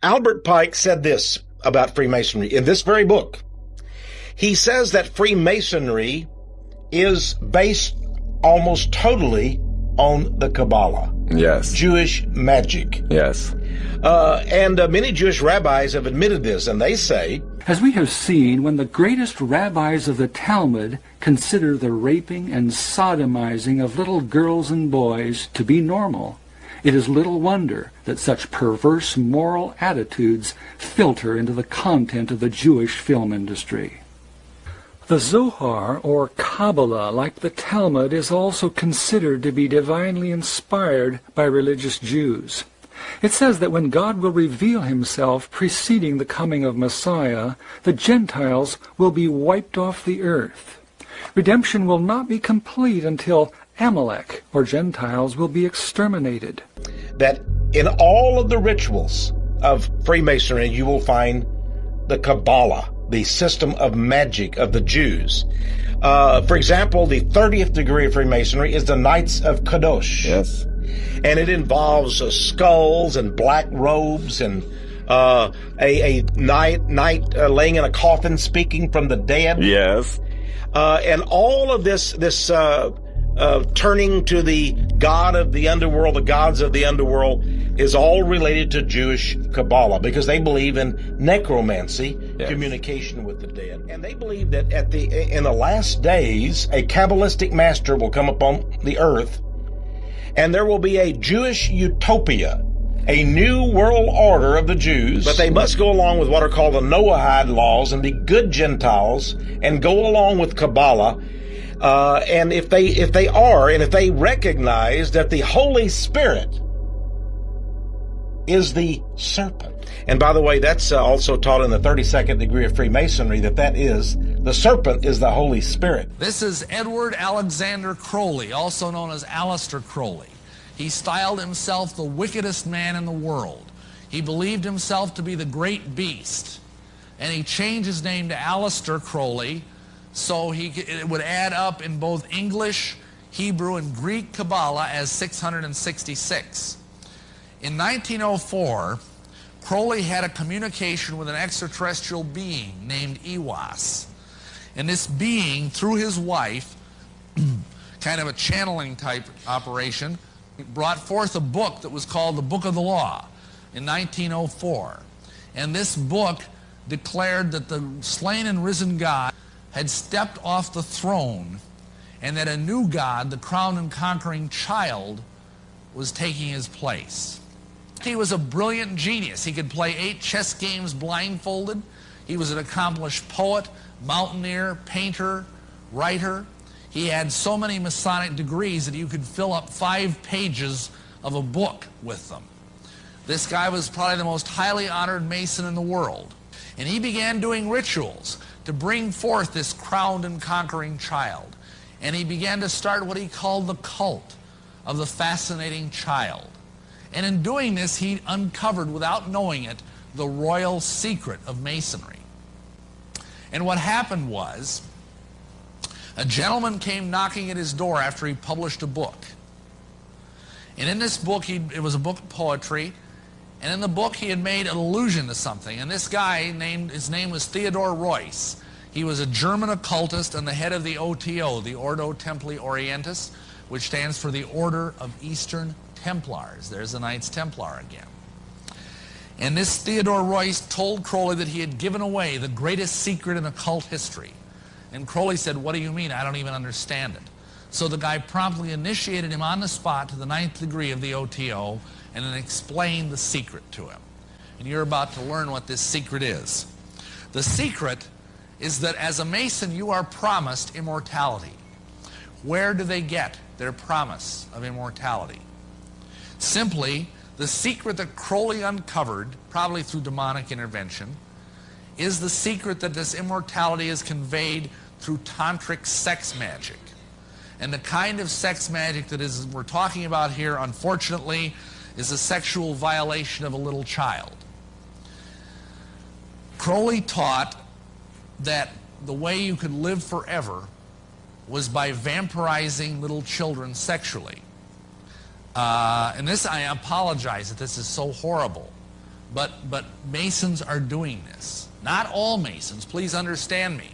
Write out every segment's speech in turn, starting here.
Albert Pike said this about Freemasonry in this very book. He says that Freemasonry is based almost totally on the Kabbalah. Yes. Jewish magic. Yes. And many Jewish rabbis have admitted this, and they say, as we have seen, when the greatest rabbis of the Talmud consider the raping and sodomizing of little girls and boys to be normal, it is little wonder that such perverse moral attitudes filter into the content of the Jewish film industry. The Zohar, or Kabbalah, like the Talmud, is also considered to be divinely inspired by religious Jews. It says that when God will reveal himself preceding the coming of Messiah, the Gentiles will be wiped off the earth. Redemption will not be complete until Amalek, or Gentiles, will be exterminated. That in all of the rituals of Freemasonry, you will find the Kabbalah, the system of magic of the Jews. For example, the 30th degree of Freemasonry is the Knights of Kadosh. Yes. And it involves skulls and black robes and a knight laying in a coffin speaking from the dead. Yes. And all of this turning to the god of the underworld, the gods of the underworld, is all related to Jewish Kabbalah, because they believe in necromancy, yes, communication with the dead. And they believe that in the last days, a Kabbalistic master will come upon the earth, and there will be a Jewish utopia, a new world order of the Jews. But they must go along with what are called the Noahide laws and be good Gentiles and go along with Kabbalah. And if they recognize that the Holy Spirit is the serpent. And by the way, that's also taught in the 32nd degree of Freemasonry, that is, the serpent is the Holy Spirit. This is Edward Alexander Crowley, also known as Aleister Crowley. He styled himself the wickedest man in the world. He believed himself to be the great beast. And he changed his name to Aleister Crowley, so it would add up in both English, Hebrew, and Greek Kabbalah as 666. In 1904, Crowley had a communication with an extraterrestrial being named Iwas. And this being, through his wife, kind of a channeling type operation, brought forth a book that was called the Book of the Law in 1904. And this book declared that the slain and risen God had stepped off the throne, and that a new God, the crowned and conquering child, was taking his place. He was a brilliant genius. He could play 8 chess games blindfolded. He was an accomplished poet, mountaineer, painter, writer. He had so many Masonic degrees that you could fill up 5 pages of a book with them. This guy was probably the most highly honored Mason in the world. And he began doing rituals to bring forth this crowned and conquering child. And he began to start what he called the cult of the fascinating child. And in doing this, he uncovered, without knowing it, the royal secret of Masonry. And what happened was, a gentleman came knocking at his door after he published a book. And in this book, it was a book of poetry, and in the book he had made an allusion to something. And this guy, his name was Theodor Reuss. He was a German occultist and the head of the OTO, the Ordo Templi Orientis, which stands for the Order of Eastern Templars. There's the Knights Templar again. And this Theodor Reuss told Crowley that he had given away the greatest secret in occult history. And Crowley said, "What do you mean? I don't even understand it." So the guy promptly initiated him on the spot to the 9th degree of the OTO and then explained the secret to him. And you're about to learn what this secret is. The secret is that as a Mason, you are promised immortality. Where do they get their promise of immortality? Simply, the secret that Crowley uncovered, probably through demonic intervention, is the secret that this immortality is conveyed through tantric sex magic. And the kind of sex magic that we're talking about here, unfortunately, is a sexual violation of a little child. Crowley taught that the way you could live forever was by vampirizing little children sexually. And this, I apologize that this is so horrible, but Masons are doing this. Not all Masons, please understand me.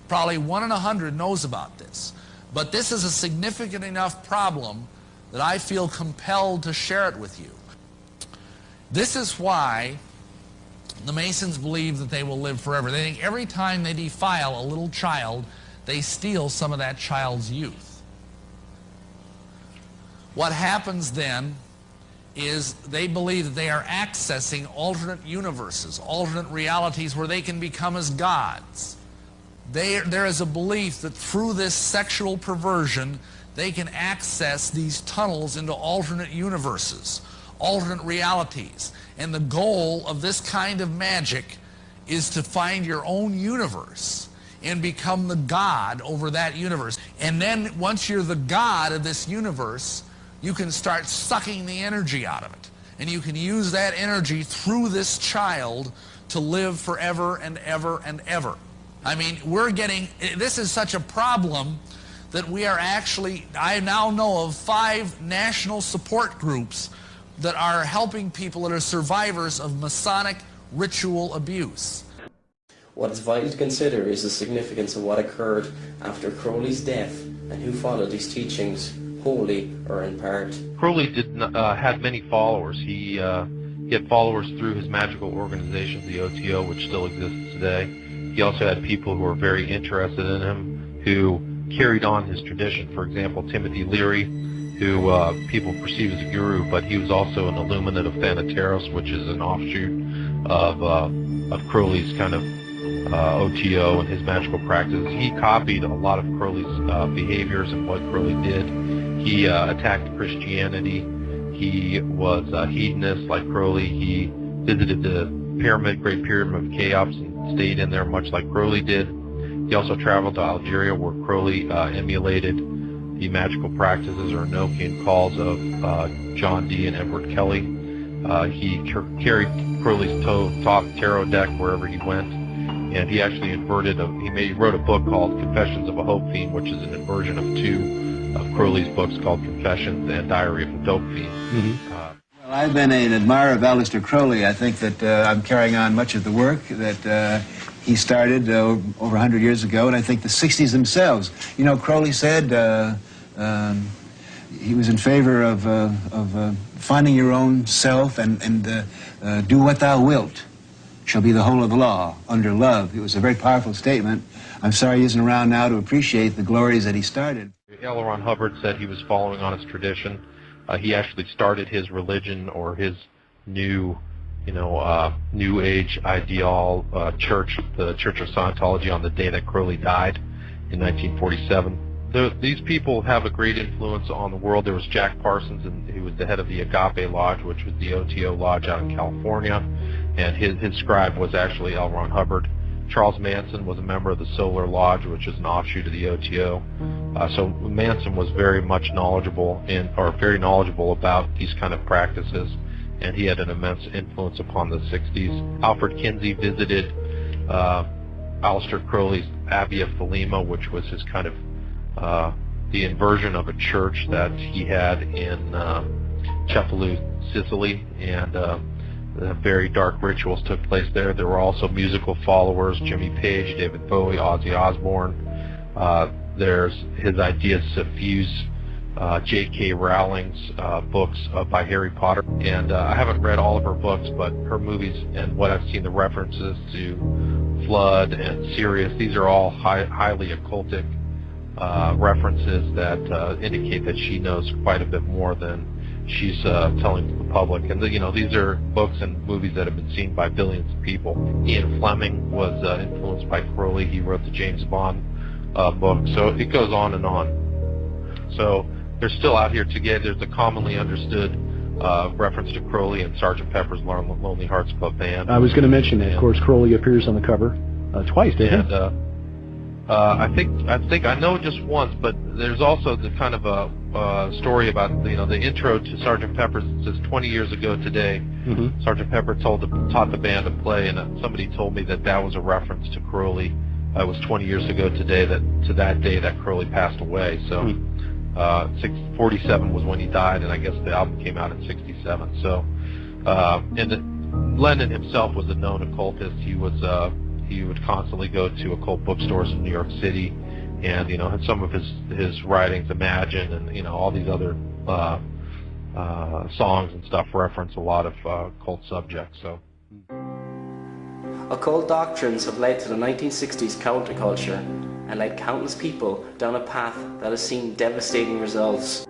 Probably 1 in 100 knows about this. But this is a significant enough problem that I feel compelled to share it with you. This is why the Masons believe that they will live forever. They think every time they defile a little child, they steal some of that child's youth. What happens then is they believe that they are accessing alternate universes, alternate realities where they can become as gods. There is a belief that through this sexual perversion, they can access these tunnels into alternate universes, alternate realities. And the goal of this kind of magic is to find your own universe and become the god over that universe. And then once you're the god of this universe, you can start sucking the energy out of it. And you can use that energy through this child to live forever and ever and ever. I mean, this is such a problem that we are actually, I now know of 5 national support groups that are helping people that are survivors of Masonic ritual abuse. What is vital to consider is the significance of what occurred after Crowley's death and who followed these teachings, wholly or in part. Crowley had many followers. He had followers through his magical organization, the OTO, which still exists today. He also had people who were very interested in him, who carried on his tradition. For example, Timothy Leary, who people perceive as a guru, but he was also an illuminate of Thanateros, which is an offshoot of Crowley's kind of OTO and his magical practices. He copied a lot of Crowley's behaviors and what Crowley did. He attacked Christianity. He was a hedonist like Crowley. He visited the Great Pyramid of Cheops and stayed in there much like Crowley did. He also traveled to Algeria where Crowley emulated the magical practices or Enochian calls of John Dee and Edward Kelly. He carried Crowley's top tarot deck wherever he went, and he actually he wrote a book called Confessions of a Hope Fiend, which is an inversion of 2 of Crowley's books called Confessions and Diary of a Dope Fiend. Mm-hmm. Well, I've been an admirer of Aleister Crowley. I think that I'm carrying on much of the work that he started over 100 years ago, and I think the 60s themselves. You know, Crowley said he was in favor of finding your own self and do what thou wilt shall be the whole of the law under love. It was a very powerful statement. I'm sorry he isn't around now to appreciate the glories that he started. L. Ron Hubbard said he was following on his tradition. He actually started his religion or his new Age ideal church, the Church of Scientology, on the day that Crowley died in 1947. These people have a great influence on the world. There was Jack Parsons, who was the head of the Agape Lodge, which was the OTO Lodge out in California, and his scribe was actually L. Ron Hubbard. Charles Manson was a member of the Solar Lodge, which is an offshoot of the OTO. So Manson was very knowledgeable about these kind of practices, and he had an immense influence upon the 60s. Alfred Kinsey visited Aleister Crowley's Abbey of Thelema, which was his kind of the inversion of a church that he had in Cefalù, Sicily, and very dark rituals took place there. There were also musical followers, Jimmy Page, David Bowie, Ozzy Osbourne. There's his ideas to fuse J.K. Rowling's books by Harry Potter. And I haven't read all of her books, but her movies and what I've seen, the references to Flood and Sirius, these are all highly occultic references that indicate that she knows quite a bit more than she's telling to the public. And these are books and movies that have been seen by billions of people. Ian Fleming was influenced by Crowley. He wrote the James Bond book. So it goes on and on. So they're still out here together. There's a commonly understood reference to Crowley and Sgt. Pepper's Lonely Hearts Club Band. I was going to mention that. Of course, Crowley appears on the cover twice, didn't he? I think I know just once, but there's also the kind of a story about the intro to Sgt. Pepper's. It says 20 years ago today, Sgt. Pepper taught the band to play, and somebody told me that was a reference to Crowley. It was 20 years ago today to that day that Crowley passed away. So 47 was when he died, and I guess the album came out in 67. So and Lennon himself was a known occultist. He would constantly go to occult bookstores in New York City, and had some of his writings, Imagine, and all these other songs and stuff reference a lot of occult subjects. So occult doctrines have led to the 1960s counterculture and led countless people down a path that has seen devastating results.